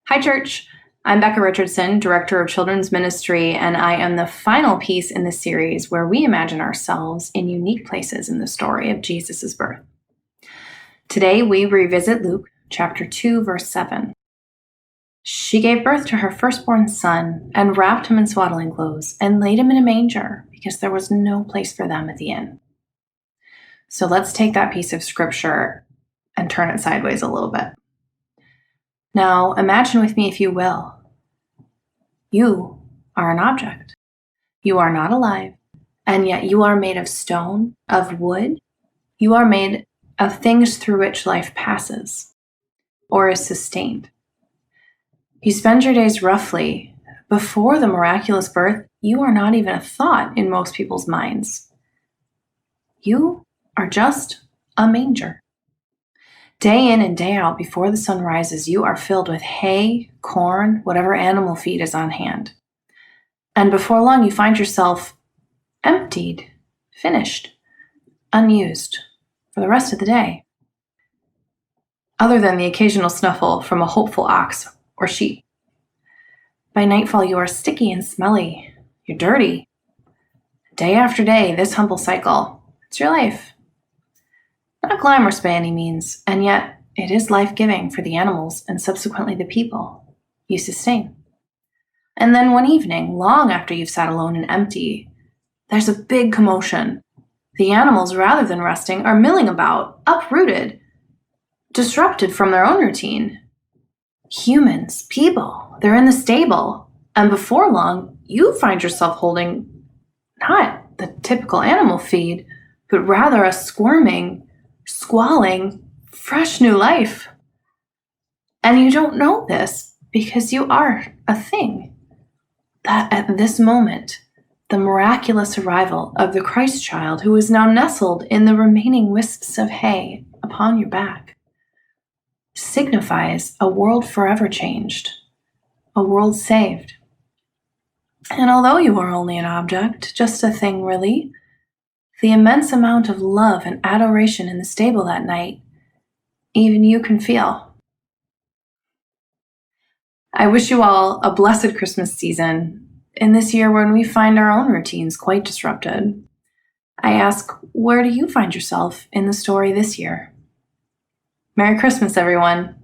Hi, Church. I'm Becca Richardson, Director of Children's Ministry, and I am the final piece in the series where we imagine ourselves in unique places in the story of Jesus' birth. Today, we revisit Luke chapter 2, verse 7. She gave birth to her firstborn son and wrapped him in swaddling clothes and laid him in a manger because there was no place for them at the inn. So let's take that piece of scripture and turn it sideways a little bit. Now, imagine with me, if you will, you are an object. You are not alive, and yet you are made of stone, of wood. You are made of things through which life passes or is sustained. You spend your days roughly. Before the miraculous birth, you are not even a thought in most people's minds. You are just a manger. Day in and day out, before the sun rises, you are filled with hay, corn, whatever animal feed is on hand. And before long, you find yourself emptied, finished, unused for the rest of the day. Other than the occasional snuffle from a hopeful ox or sheep. By nightfall, you are sticky and smelly. You're dirty. Day after day, this humble cycle, it's your life. Not glamorous by any means, and yet it is life-giving for the animals and subsequently the people you sustain. And then one evening, long after you've sat alone and empty, there's a big commotion. The animals, rather than resting, are milling about, uprooted, disrupted from their own routine. Humans, people, they're in the stable, and before long, you find yourself holding not the typical animal feed, but rather a squirming, squalling, fresh new life. And you don't know this because you are a thing. That at this moment, the miraculous arrival of the Christ child who is now nestled in the remaining wisps of hay upon your back signifies a world forever changed, a world saved. And although you are only an object, just a thing really, the immense amount of love and adoration in the stable that night, even you can feel. I wish you all a blessed Christmas season in this year when we find our own routines quite disrupted. I ask, where do you find yourself in the story this year? Merry Christmas, everyone.